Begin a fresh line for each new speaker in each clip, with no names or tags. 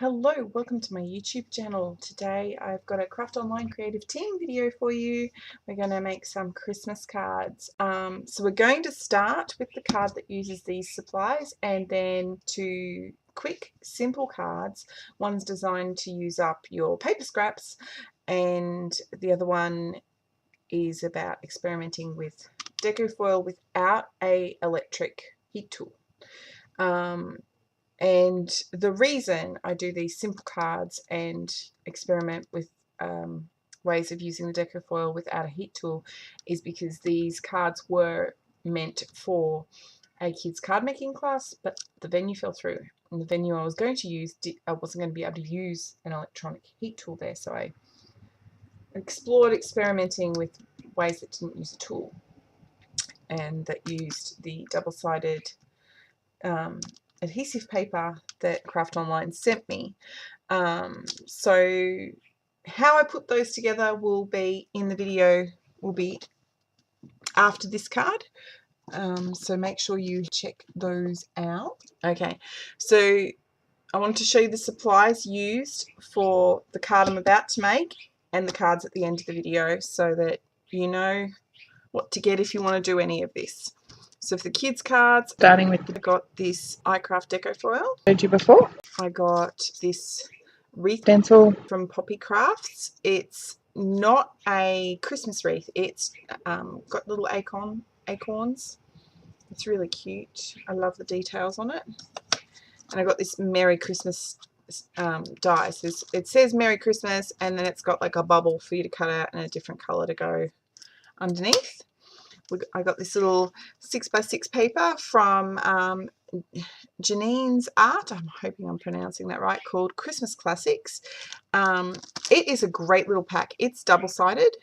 Hello, welcome to my YouTube channel. Today I've got a Craft Online Creative Team video for you. We're going to make some Christmas cards. So we're going to start with the card that uses these supplies and then two quick, simple cards. One's designed to use up your paper scraps and the other one is about experimenting with deco foil without an electric heat tool. And the reason I do these simple cards and experiment with ways of using the deco foil without a heat tool is because these cards were meant for a kids card making class, but the venue fell through. And the venue I was going to use, I wasn't going to be able to use an electronic heat tool there, so I explored experimenting with ways that didn't use a tool and that used the double-sided adhesive paper that Craft Online sent me. So how I put those together will be in the video, will be after this card. So make sure you check those out. Okay, so I wanted to show you the supplies used for the card I'm about to make and the cards at the end of the video so that you know what to get if you want to do any of this. So for the kids cards, starting with, I got this iCraft Deco Foil.
Showed you before.
I got this wreath stencil from Poppy Crafts. It's not a Christmas wreath. It's got little acorns. It's really cute. I love the details on it. And I got this Merry Christmas die. So it says Merry Christmas, and then it's got like a bubble for you to cut out and a different colour to go underneath. I got this little 6x6 paper from Janine's Art. I'm hoping I'm pronouncing that right, called Christmas Classics. It is a great little pack. It's double-sided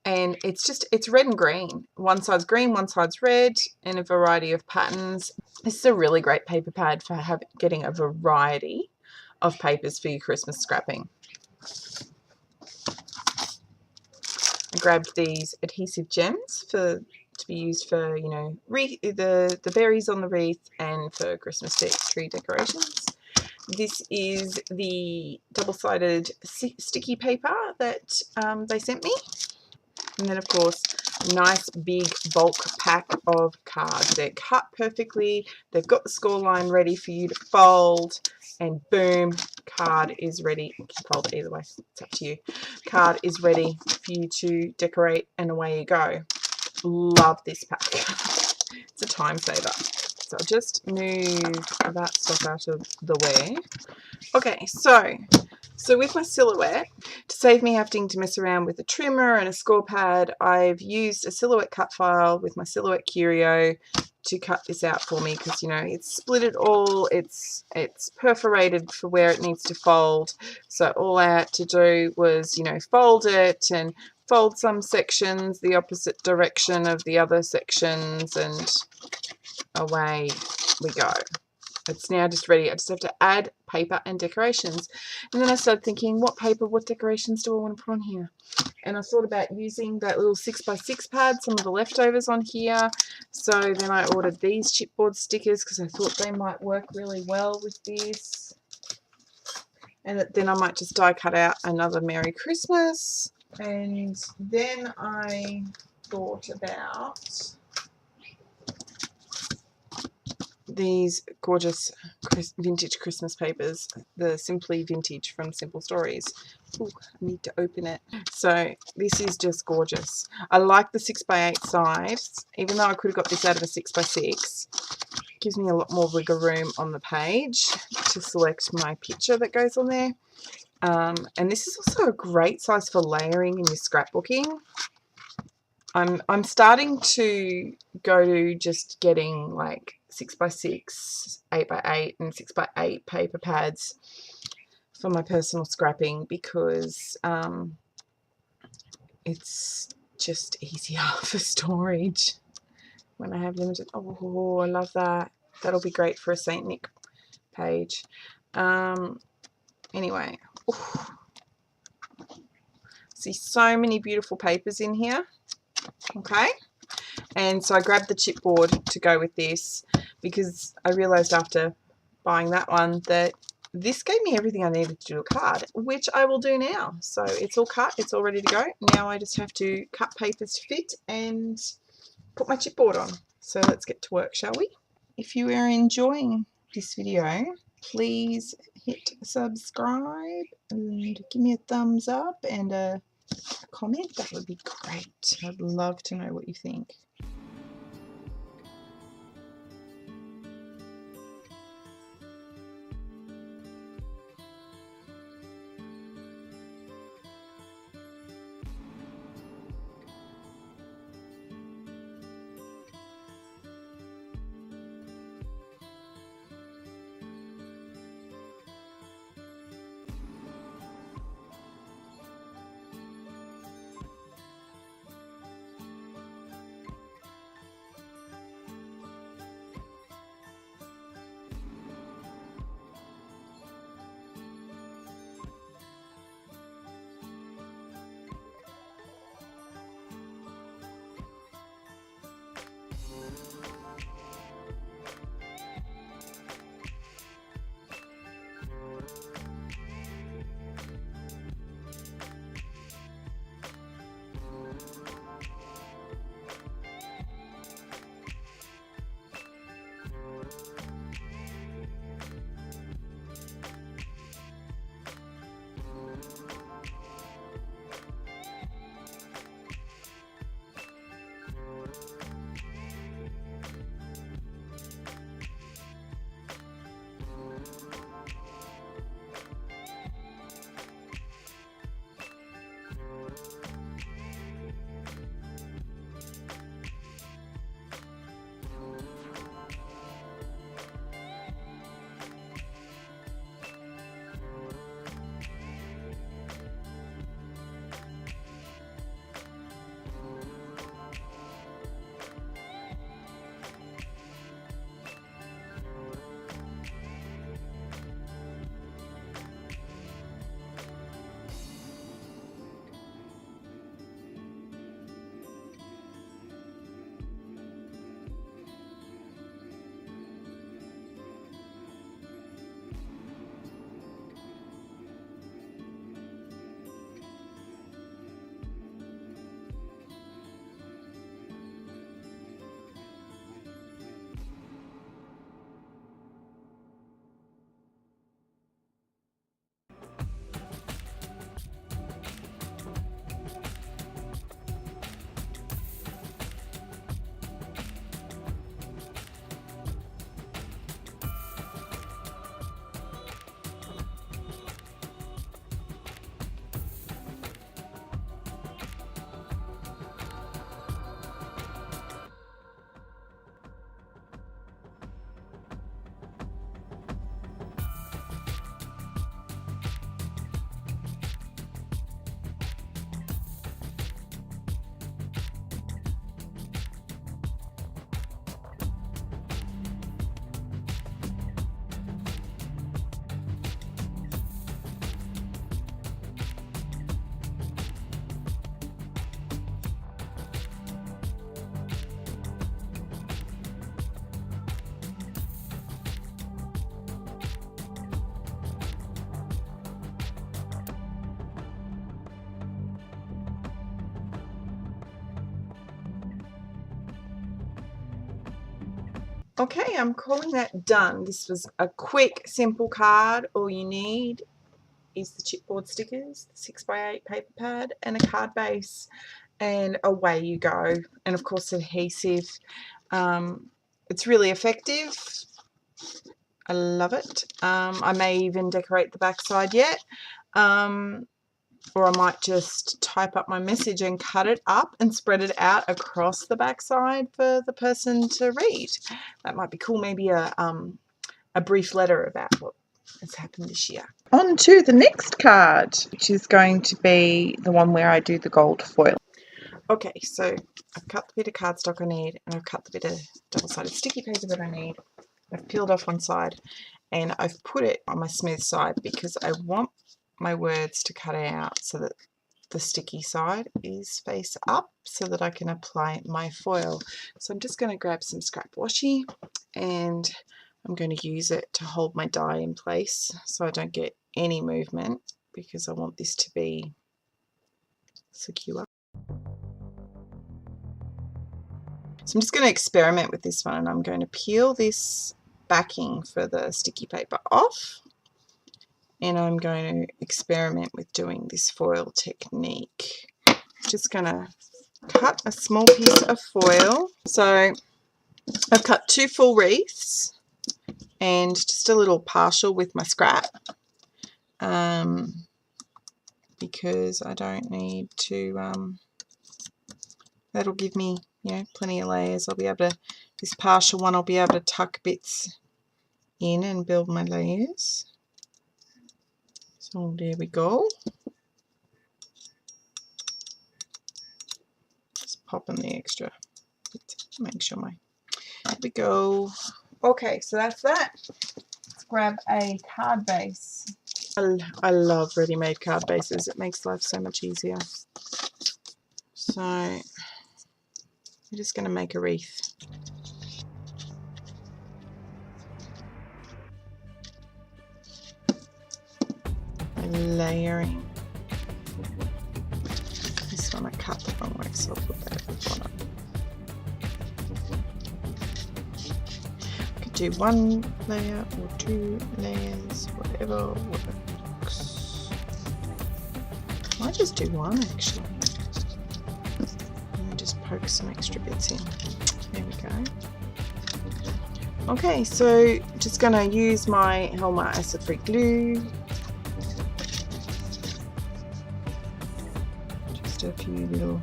and it's red and green. One side's green, one side's red, and a variety of patterns. This is a really great paper pad for getting a variety of papers for your Christmas scrapping. I grabbed these adhesive gems to be used for, you know, the berries on the wreath and for Christmas tree decorations. This is the double-sided sticky paper that they sent me. And then, of course, a nice big bulk pack of cards. They're cut perfectly. They've got the score line ready for you to fold. And boom, card is ready. You can fold it either way. It's up to you. Card is ready for you to decorate, and away you go. Love this pack. It's a time saver. So I'll just move that stuff out of the way. Okay, so with my silhouette, to save me having to mess around with a trimmer and a score pad, I've used a silhouette cut file with my Silhouette Curio to cut this out for me, because, you know, it's split it all, it's perforated for where it needs to fold. So all I had to do was, you know, fold it and fold some sections the opposite direction of the other sections, and away we go. It's now just ready. I just have to add paper and decorations. And then I started thinking, what paper, what decorations do I want to put on here? And I thought about using that little 6x6 pad, some of the leftovers on here. So then I ordered these chipboard stickers because I thought they might work really well with this. And then I might just die cut out another Merry Christmas. And then I thought about these gorgeous vintage Christmas papers, the Simply Vintage from Simple Stories. Ooh, I need to open it. So this is just gorgeous. I like the 6x8 size, even though I could have got this out of a 6x6. It gives me a lot more wiggle room on the page to select my picture that goes on there. And this is also a great size for layering in your scrapbooking. I'm starting to go to just getting like 6x6, 8x8 and 6x8 paper pads for my personal scrapping, because it's just easier for storage when I have limited. Oh, I love that. That'll be great for a Saint Nick page. Anyway, ooh. See so many beautiful papers in here. Okay, and so I grabbed the chipboard to go with this, because I realized after buying that one that this gave me everything I needed to do a card, which I will do now. So it's all cut, it's all ready to go. Now I just have to cut papers to fit and put my chipboard on. So let's get to work, shall we? If you are enjoying this video, please hit subscribe and give me a thumbs up and a comment. That would be great. I'd love to know what you think. Okay, I'm calling that done. This was a quick, simple card. All you need is the chipboard stickers, the 6x8 paper pad, and a card base, and away you go. And of course, adhesive. It's really effective. I love it. I may even decorate the backside yet. Or I might just type up my message and cut it up and spread it out across the backside for the person to read. That might be cool. Maybe a brief letter about what has happened this year. On to the next card, which is going to be the one where I do the gold foil. Okay, so I've cut the bit of cardstock I need, and I've cut the bit of double-sided sticky paper that I need. I've peeled off one side, and I've put it on my smooth side because I want my words to cut out so that the sticky side is face up so that I can apply my foil. So I'm just going to grab some scrap washi, and I'm going to use it to hold my die in place so I don't get any movement, because I want this to be secure. So I'm just going to experiment with this one, and I'm going to peel this backing for the sticky paper off, and I'm going to experiment with doing this foil technique. Just going to cut a small piece of foil. So I've cut 2 full wreaths and just a little partial with my scrap, because I don't need to, that'll give me, you know, plenty of layers. I'll be able to, this partial one, I'll be able to tuck bits in and build my layers. So there we go. Just pop in the extra bit, make sure my, there we go. Okay, so that's that. Let's grab a card base. I love ready-made card bases. It makes life so much easier. So I'm just going to make a wreath. Layering. This one I cut the wrong way, so I'll put that at the bottom. I could do 1 layer or 2 layers, whatever works. I might just do 1 actually. And just poke some extra bits in. There we go. Okay, so just going to use my Helma acid-free glue. A few little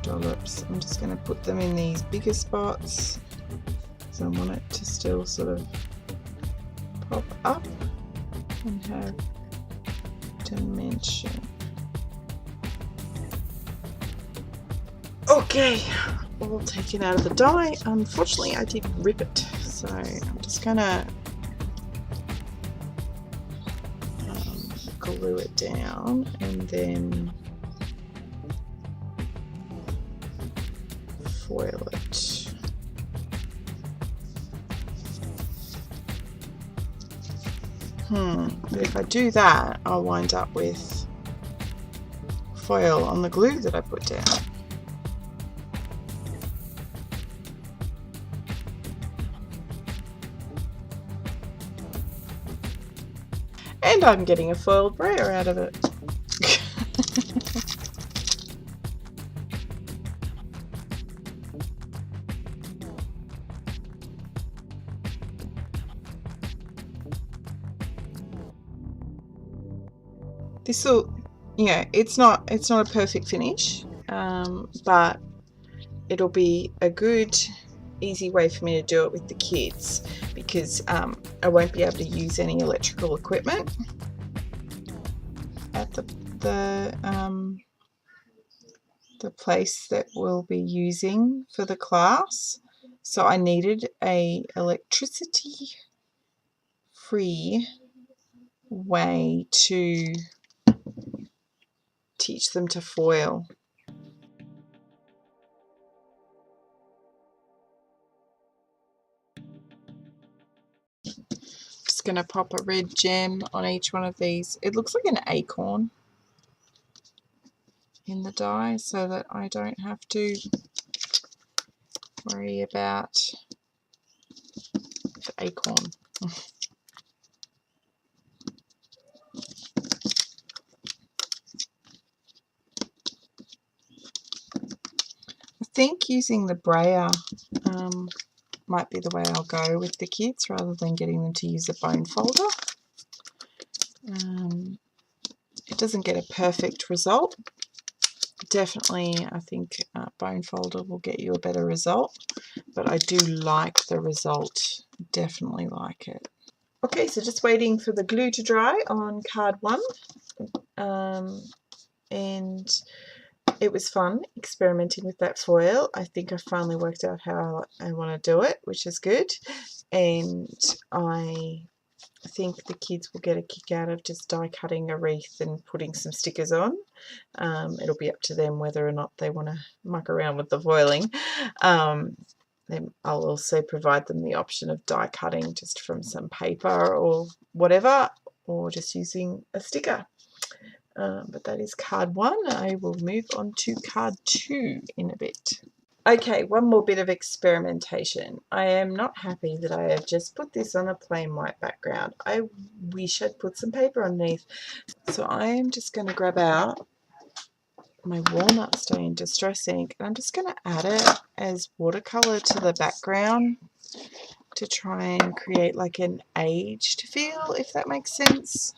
dollops. I'm just going to put them in these bigger spots, so I want it to still sort of pop up and have dimension. Okay, all taken out of the die. Unfortunately, I did rip it, so I'm just going to glue it down and then foil it. But if I do that, I'll wind up with foil on the glue that I put down. And I'm getting a foiled brayer out of it. This will, you know, it's not a perfect finish, but it'll be a good, easy way for me to do it with the kids, because I won't be able to use any electrical equipment at the place that we'll be using for the class. So I needed a electricity free way to teach them to foil. Just going to pop a red gem on each one of these. It looks like an acorn in the die, so that I don't have to worry about the acorn. I think using the brayer might be the way I'll go with the kids, rather than getting them to use a bone folder. It doesn't get a perfect result. Definitely, I think bone folder will get you a better result, but I do like the result. Definitely like it. Okay, so just waiting for the glue to dry on card 1, and it was fun experimenting with that foil. I think I finally worked out how I want to do it, which is good, and I think the kids will get a kick out of just die cutting a wreath and putting some stickers on. It'll be up to them whether or not they want to muck around with the foiling. then I'll also provide them the option of die cutting just from some paper or whatever, or just using a sticker. But that is card 1. I will move on to card 2 in a bit. Okay, one more bit of experimentation. I am not happy that I have just put this on a plain white background. I wish I'd put some paper underneath. So I am just going to grab out my walnut stain distress ink, and I'm just going to add it as watercolor to the background to try and create like an aged feel, if that makes sense.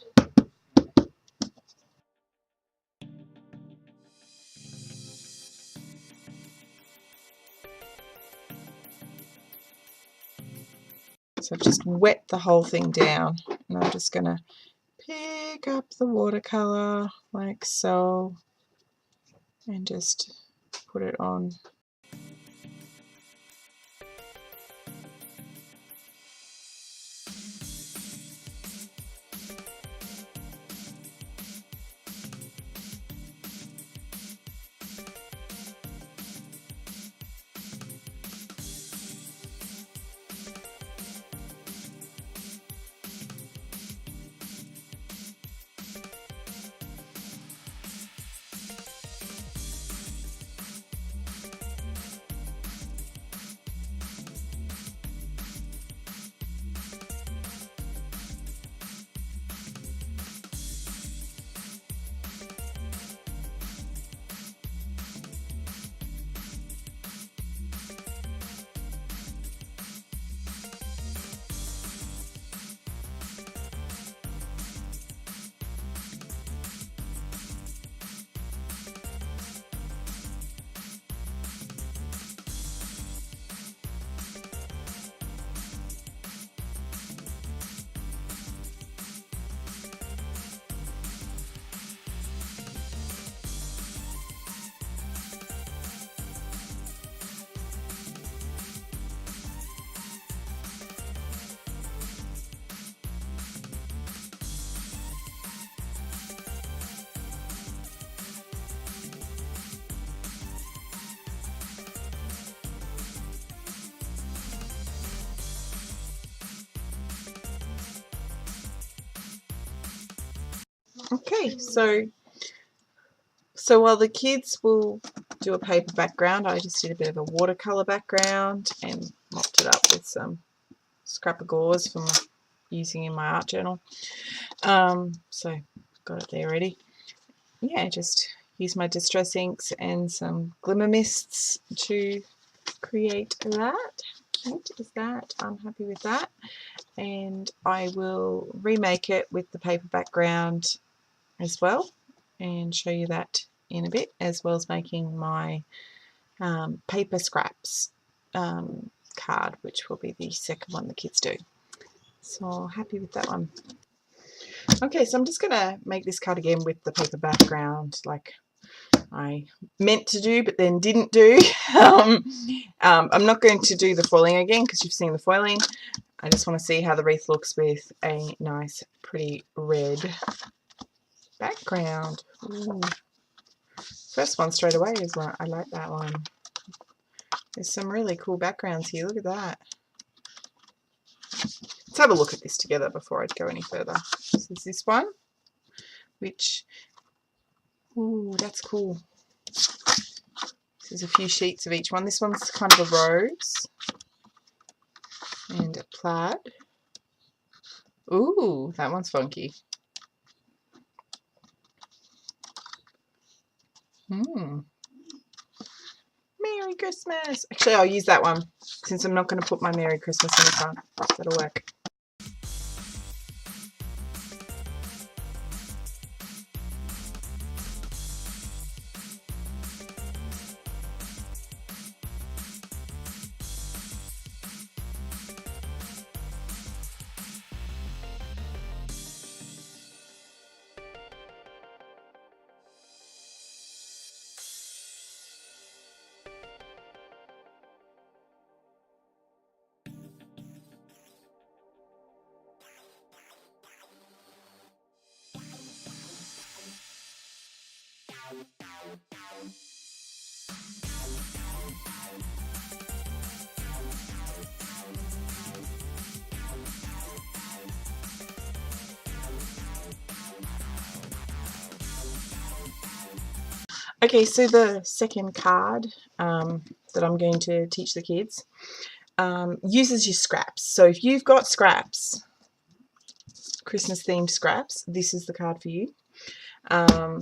So I've just wet the whole thing down, and I'm just going to pick up the watercolor like so and just put it on. Okay, so while the kids will do a paper background, I just did a bit of a watercolor background and mopped it up with some scrap of gauze from using in my art journal. So got it there ready. Yeah, just use my distress inks and some glimmer mists to create that. How cute is that? I'm happy with that. And I will remake it with the paper background as well and show you that in a bit, as well as making my paper scraps card, which will be the second one the kids do. So happy with that one. Okay, so I'm just going to make this card again with the paper background like I meant to do but then didn't do. I'm not going to do the foiling again because you've seen the foiling. I just want to see how the wreath looks with a nice pretty red background. Ooh. First one straight away is one. I like that one. There's some really cool backgrounds here. Look at that. Let's have a look at this together before I go any further. This is this one, which, ooh, that's cool. There's a few sheets of each one. This one's kind of a rose and a plaid. Ooh, that one's funky. Merry Christmas. Actually, I'll use that one since I'm not going to put my Merry Christmas in the front. That'll work. Okay, so the second card that I'm going to teach the kids uses your scraps. So if you've got scraps, Christmas themed scraps, this is the card for you. I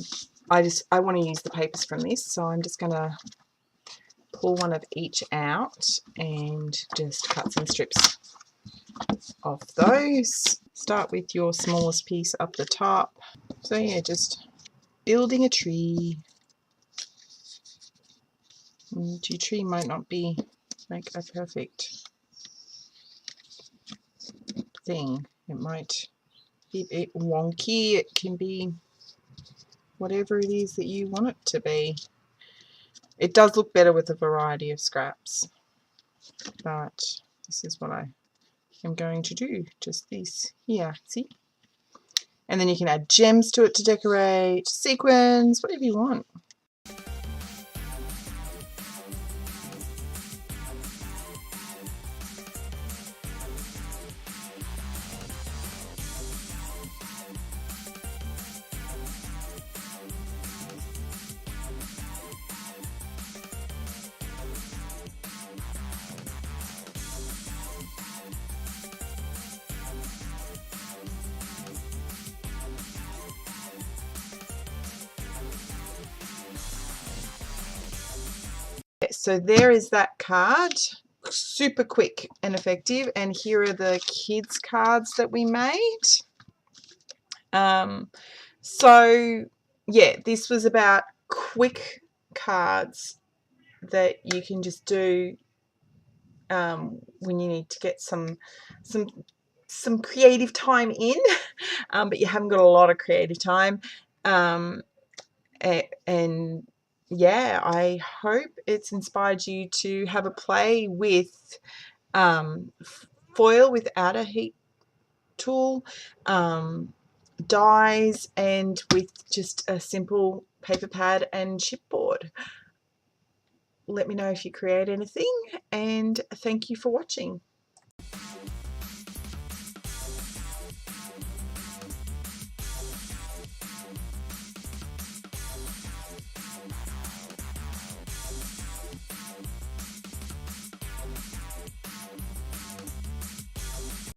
want to use the papers from this, so I'm just going to pull one of each out and just cut some strips of those. Start with your smallest piece up the top. So yeah, just building a tree. And your tree might not be like a perfect thing. It might be a bit wonky. It can be whatever it is that you want it to be. It does look better with a variety of scraps, but this is what I am going to do. Just this here, see? And then you can add gems to it to decorate, sequins, whatever you want. So there is that card, super quick and effective. And here are the kids cards that we made. So yeah, this was about quick cards that you can just do when you need to get some creative time in, but you haven't got a lot of creative time. And yeah, I hope it's inspired you to have a play with foil without a heat tool, dies, and with just a simple paper pad and chipboard. Let me know if you create anything, and thank you for watching.